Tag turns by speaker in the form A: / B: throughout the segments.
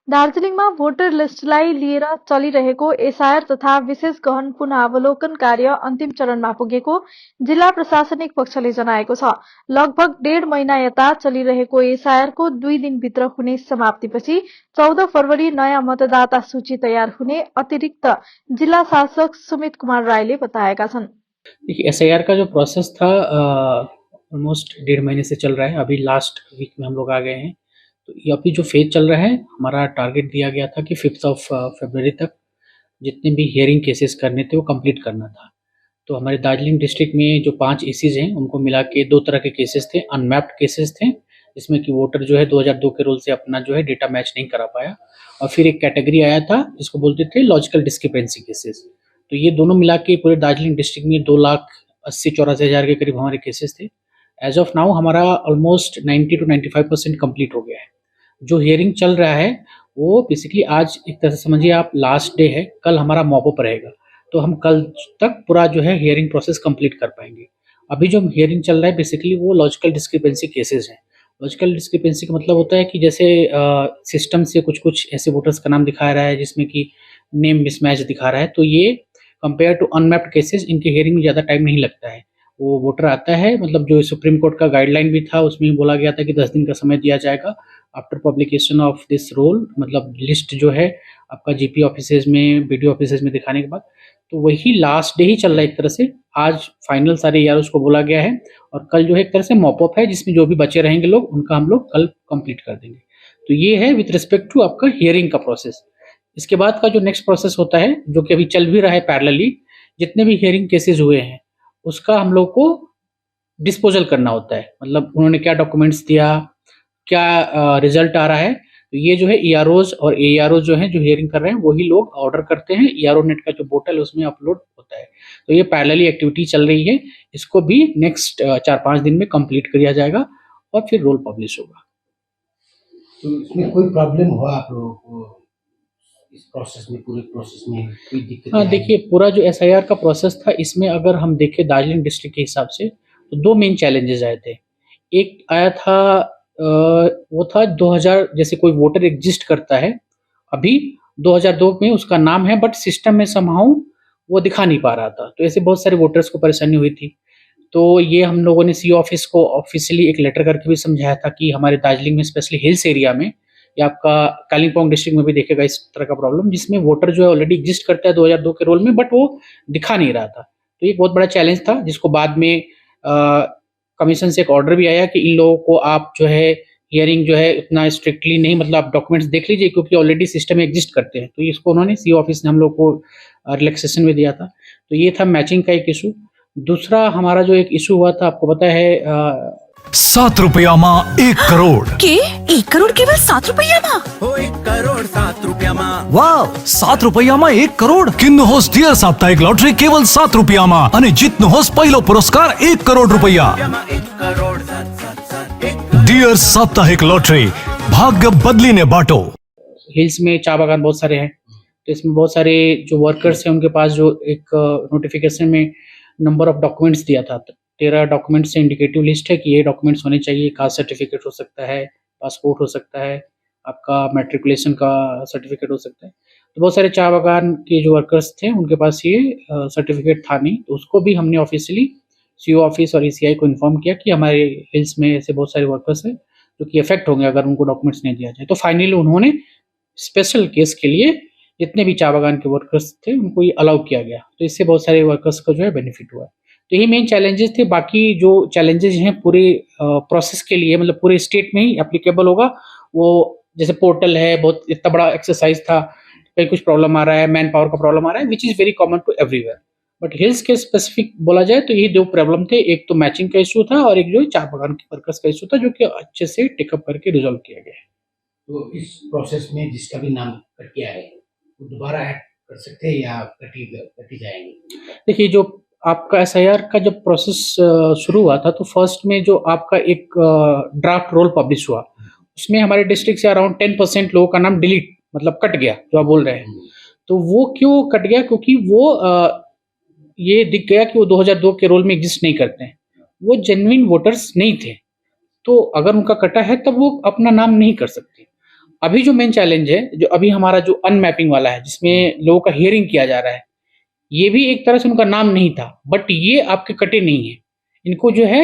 A: दार्जिलिङमा भोटर लिस्टलाई लिएर चलिरहेको एसआईआर तथा विशेष गहन पुनःअवलोकन कार्य अन्तिम चरणमा पुगेको जिल्ला प्रशासनिक पक्षले जनाएको छ। लगभग 1.5 महिना यता चलिरहेको एसआईआरको 2 दिनभित्र हुने समाप्तिपछि 14 फरवरी नयाँ मतदाता सूची तयार हुने अतिरिक्त जिल्ला शासक सुमित कुमार रायले बताएका छन्।
B: देखिए, एसआईआर का जो प्रोसेस था ऑलमोस्ट 1.5 महीने से चल रहा है। अभी लास्ट वीक में हम लोग आ गए हैं। तो ये अभी जो फेज चल रहा है, हमारा टारगेट दिया गया था कि 5 फरवरी तक जितने भी हियरिंग केसेस करने थे वो कंप्लीट करना था। तो हमारे दार्जिलिंग डिस्ट्रिक्ट में जो 5 एसीज हैं उनको मिला के 2 तरह के केसेस थे। अनमैप्ड केसेस थे जिसमें कि वोटर जो है 2002 के रूल से अपना जो है डेटा मैच नहीं करा पाया, और फिर एक कैटेगरी आया था जिसको बोलते थे लॉजिकल डिस्क्रिपेंसी केसेस। तो ये दोनों मिला के पूरे दार्जिलिंग डिस्ट्रिक्ट में 2,80,84,000 के करीब हमारे केसेस थे। एज ऑफ नाउ हमारा ऑलमोस्ट 90 to 95% कंप्लीट हो गया है। जो हियरिंग चल रहा है वो बेसिकली आज एक तरह से समझिए आप लास्ट डे है, कल हमारा मॉप अप रहेगा। तो हम कल तक पूरा जो है हियरिंग प्रोसेस कंप्लीट कर पाएंगे। अभी जो हियरिंग चल रहा है बेसिकली वो लॉजिकल डिस्क्रिपेंसी केसेस हैं। लॉजिकल डिस्क्रिपेंसी का मतलब होता है कि जैसे सिस्टम से कुछ ऐसे वोटर्स का नाम दिखा रहा है जिसमें कि नेम मिसमैच दिखा रहा है, तो ये कंपेयर टू अनमैप्ड केसेस इनके हियरिंग में ज़्यादा टाइम नहीं लगता है। वो वोटर आता है, मतलब जो सुप्रीम कोर्ट का गाइडलाइन भी था उसमें बोला गया था कि 10 दिन का समय दिया जाएगा after publication of this roll, मतलब लिस्ट जो है आपका जीपी ऑफिसेज में, बीडीओ ऑफिसेज में दिखाने के बाद। तो वही लास्ट डे ही चल रहा है एक तरह से। आज फाइनल सारे यार उसको बोला गया है और कल जो है एक तरह से मॉप अप है जिसमें जो भी बचे रहेंगे लोग उनका हम लोग कल कंप्लीट कर देंगे। तो ये है विद रिस्पेक्ट टू आपका हियरिंग का प्रोसेस। इसके बाद का जो नेक्स्ट प्रोसेस होता है जो कि अभी चल भी रहा है पैरेलली, जितने भी हियरिंग केसेस हुए हैं उसका हम लोग को डिस्पोजल करना होता है। मतलब उन्होंने क्या डॉक्यूमेंट्स दिया, क्या रिजल्ट आ रहा है। तो ये जो है ईआरओज और एआरओ जो हैं जो हियरिंग कर रहे हैं वही लोग ऑर्डर करते हैं। ईआरओ नेट का जो पोर्टल है उसमें अपलोड होता है। तो ये पैरेलली एक्टिविटी चल रही है। इसको भी नेक्स्ट 4-5 दिन में कंप्लीट किया जाएगा और फिर रोल पब्लिश होगा।
C: तो इसमें कोई प्रॉब्लम हुआ आप लोगों को इस प्रोसेस में, पूरे प्रोसेस में कोई दिक्कत?
B: हाँ, देखिए पूरा जो एसआईआर का प्रोसेस था इसमें अगर हम देखें दार्जिलिंग डिस्ट्रिक्ट के हिसाब से तो 2 मेन चैलेंजेस आए थे। एक आया था वो था 2000, जैसे कोई वोटर एग्जिस्ट करता है अभी 2002 में उसका नाम है बट सिस्टम में समहाउ वो दिखा नहीं पा रहा था। तो ऐसे बहुत सारे वोटर्स को परेशानी हुई थी। तो ये हम लोगों ने सीओ ऑफिस को ऑफिशियली एक लेटर करके भी समझाया था कि हमारे दार्जिलिंग में स्पेशली हिल्स एरिया में या आपका कालिम्पोंग डिस्ट्रिक्ट में भी देखेगा इस तरह का प्रॉब्लम, जिसमें वोटर जो है ऑलरेडी एग्जिस्ट करता है 2002 के रोल में बट वो दिखा नहीं रहा था। तो ये एक बहुत बड़ा चैलेंज था जिसको बाद में कमीशन से एक ऑर्डर भी आया कि इन लोगों को आप जो है हियरिंग जो है इतना स्ट्रिक्टली नहीं, मतलब आप डॉक्यूमेंट्स देख लीजिए क्योंकि ऑलरेडी सिस्टम में एग्जिस्ट करते हैं। तो इसको उन्होंने सीओ ऑफिस ने हम लोग को रिलैक्सेशन में दिया था। तो ये था मैचिंग का एक इशू। दूसरा हमारा जो एक इशू हुआ था आपको पता है
D: 7 रुपयामा 1 करोड़
E: के 1 करोड़ केवल 7 रुपयामा?
F: 1 करोड़ 7 रुपयामा।
D: वाव, 7 रुपयामा 1 करोड़ किन्नुहोस् डियर साप्ताहिक लटरी केवल 7 रुपयामा अनि जित्नुहोस् पहिलो पुरस्कार 1 करोड़ रुपैयाँ।
F: 1 करोड़ 7
D: डियर साप्ताहिक लटरी, भाग्य बदलिने बाटो।
B: हिल्स में चाय बागान बहुत सारे हैं, तो इसमें बहुत सारे जो वर्कर्स हैं उनके पास जो एक नोटिफिकेशन में नंबर ऑफ डॉक्यूमेंट्स दिया था, 13 डॉक्यूमेंट्स से इंडिकेटिव लिस्ट है कि ये डॉक्यूमेंट्स होने चाहिए। कास्ट सर्टिफिकेट हो सकता है, पासपोर्ट हो सकता है, आपका मैट्रिकुलेशन का सर्टिफिकेट हो सकता है। तो बहुत सारे चाय बागान के जो वर्कर्स थे उनके पास ये सर्टिफिकेट था नहीं, तो उसको भी हमने ऑफिशियली सीओ ऑफिस और ईसीआई को इन्फॉर्म किया कि हमारे हिल्स में ऐसे बहुत सारे वर्कर्स हैं जो कि इफेक्ट होंगे अगर उनको डॉक्यूमेंट्स नहीं दिया जाए। तो फाइनली उन्होंने स्पेशल केस के लिए जितने भी चाय बागान के वर्कर्स थे उनको ये अलाउ किया गया। तो इससे बहुत सारे वर्कर्स को जो है बेनिफिट हुआ है। तो यही मेन चैलेंजेस थे। बाकी जो चैलेंजेस हैं पूरे प्रोसेस के लिए, मतलब पूरे स्टेट में ही एप्लीकेबल होगा। वो जैसे पोर्टल है, बहुत इतना बड़ा एक्सरसाइज था, कहीं कुछ प्रॉब्लम आ रहा है, मैन पावर का प्रॉब्लम आ रहा है, which is very common to everywhere. But hills के स्पेसिफिक बोला जाए तो यही 2 प्रॉब्लम थे। एक तो मैचिंग का इशू था और एक जो चाय बागान के वर्कर्स का इशू था जो कि अच्छे से टेकअप करके रिजॉल्व किया गया है।
C: तो इस प्रोसेस में जिसका भी नाम कट गया है वो दोबारा ऐड कर सकते हैं या कटी जाएंगे?
B: देखिए, जो आपका एसआईआर का जब प्रोसेस शुरू हुआ था तो फर्स्ट में जो आपका एक ड्राफ्ट रोल पब्लिश हुआ उसमें हमारे डिस्ट्रिक्ट से अराउंड 10% लोगों का नाम डिलीट, मतलब कट गया, जो आप बोल रहे हैं। तो वो क्यों कट गया? क्योंकि वो ये दिख गया कि वो 2002 के रोल में एग्जिस्ट नहीं करते हैं, वो जेन्युइन वोटर्स नहीं थे। तो अगर उनका कटा है तब वो अपना नाम नहीं कर सकते। अभी जो मेन चैलेंज है, जो अभी हमारा जो अनमैपिंग वाला है, जिसमें लोगों का हियरिंग किया जा रहा है, ये भी एक तरह से उनका नाम नहीं था, बट ये आपके कटे नहीं है। इनको जो है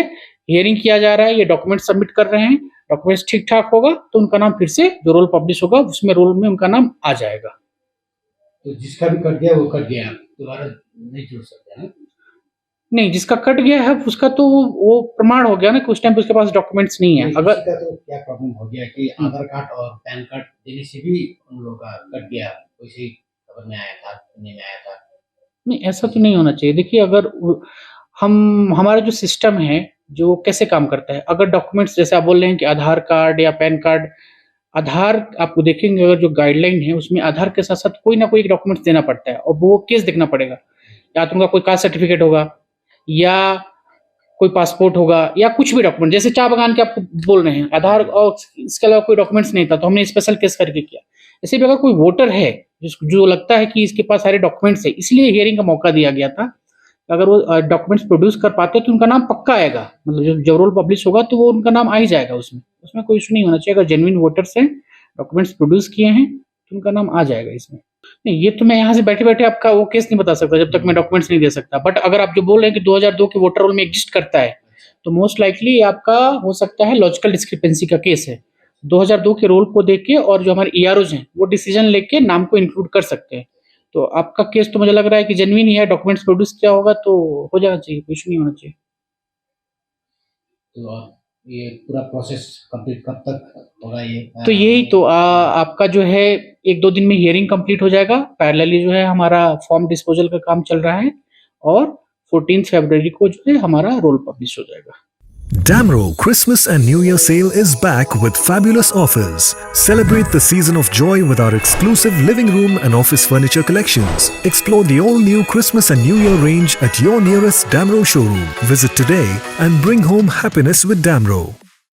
B: हियरिंग किया जा रहा है, ये डॉक्यूमेंट सबमिट कर रहे हैं, डॉक्यूमेंट्स ठीक ठाक होगा तो उनका नाम फिर से जो रोल पब्लिश होगा उसमें रोल में उनका नाम आ जाएगा।
C: तो जिसका भी कट गया वो कट गया, दोबारा नहीं जुड़ सकते हैं।
B: नहीं, जिसका कट गया है उसका तो वो प्रमाण हो गया ना कि उस टाइम पे उसके पास डॉक्यूमेंट्स नहीं है। अगर
C: किसी का तो क्या प्रॉब्लम हो गया कि आधार कार्ड और पैन कार्ड देने से भी उन लोगों का कट गया, वैसे ही खबर में आया था, सुनने में आया था।
B: नहीं, ऐसा तो नहीं होना चाहिए। देखिए, अगर हमारा जो सिस्टम है जो कैसे काम करता है, अगर डॉक्यूमेंट्स जैसे आप बोल रहे हैं कि आधार कार्ड या पैन कार्ड, आधार आपको देखेंगे अगर जो गाइडलाइन है उसमें आधार के साथ साथ कोई ना कोई एक डॉक्यूमेंट्स देना पड़ता है और वो केस देखना पड़ेगा। या तो उनका कोई कास्ट सर्टिफिकेट होगा या कोई पासपोर्ट होगा या कुछ भी डॉक्यूमेंट, जैसे चाय बगान के आपको बोल रहे हैं आधार और इसके अलावा कोई डॉक्यूमेंट्स नहीं था तो हमने स्पेशल केस करके किया। ऐसे भी अगर कोई वोटर है जो लगता है कि इसके पास सारे डॉक्यूमेंट्स है, इसलिए हियरिंग का मौका दिया गया था। अगर वो डॉक्यूमेंट्स प्रोड्यूस कर पाते तो उनका नाम पक्का आएगा, मतलब जब रोल पब्लिश होगा तो वो उनका नाम आ ही जाएगा उसमें कोई इशू नहीं होना चाहिए। अगर जेन्युइन वोटर्स हैं, डॉक्यूमेंट्स प्रोड्यूस किए हैं तो उनका नाम आ जाएगा इसमें। नहीं, ये तो मैं यहाँ से बैठे बैठे आपका वो केस नहीं बता सकता जब तक मैं डॉक्यूमेंट्स नहीं दे सकता। बट अगर आप जो बोल रहे हैं कि 2002 के वोटर रोल में एग्जिस्ट करता है तो मोस्ट लाइकली आपका हो सकता है लॉजिकल डिस्क्रिपेंसी का केस है। 2002 के रोल को देख के और जो हमारे ईआरओज हैं वो डिसीजन लेके नाम को इंक्लूड कर सकते हैं। तो आपका केस तो मुझे लग रहा है कि जेन्युइन ही है, डॉक्यूमेंट्स प्रोड्यूस किया होगा तो हो जाना चाहिए, कुछ नहीं होना चाहिए।
C: तो ये पूरा प्रोसेस कंप्लीट कब तक होगा ये?
B: तो यही तो आपका जो है 1-2 दिन में हियरिंग कंप्लीट हो जाएगा। पैरेलली जो है हमारा फॉर्म डिस्पोजल का काम चल रहा है और 14 फरवरी को जो है हमारा रोल पब्लिश हो जाएगा।
G: Damro Christmas and New Year sale is back with fabulous offers. Celebrate the season of joy with our exclusive living room and office furniture collections. Explore the all-new Christmas and New Year range at your nearest Damro showroom. Visit today and bring home happiness with Damro.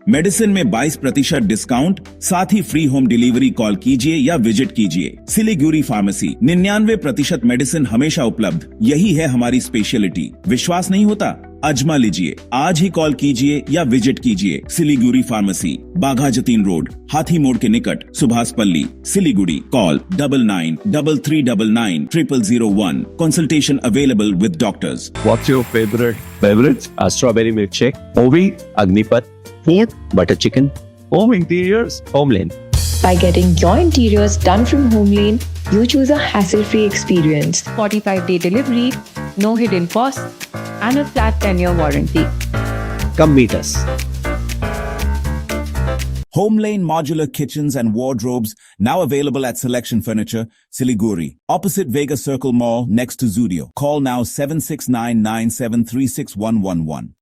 H: Medicine में 22% discount, साथ ही free home delivery. Call कीजिए या visit कीजिए Siliguri pharmacy. 99% medicine हमेशा उपलब्ध, यही है हमारी स्पेशलिटी। विश्वास नहीं होता? अजमा लीजिए। आज ही कॉल कीजिए या विजिट कीजिए सिलीगुड़ी फार्मेसी, बाघा जतीन रोड, हाथी मोड़ के निकट, सुभाष पल्ली, Siliguri. Call 993399 0001। Consultation available with doctors.
I: What's your favorite beverage? A strawberry milkshake. Movie? Agnipath.
E: Yep.
I: Butter chicken. Home interiors. Homeland.
J: By getting your interiors done from Homelane, you choose a hassle-free experience.
E: 45-day delivery, no hidden costs, and a flat 10-year warranty.
I: Come meet us.
H: Homelane Modular Kitchens and Wardrobes, now available at Selection Furniture, Siliguri, opposite Vega Circle Mall, next to Zudio. Call now 7699736111.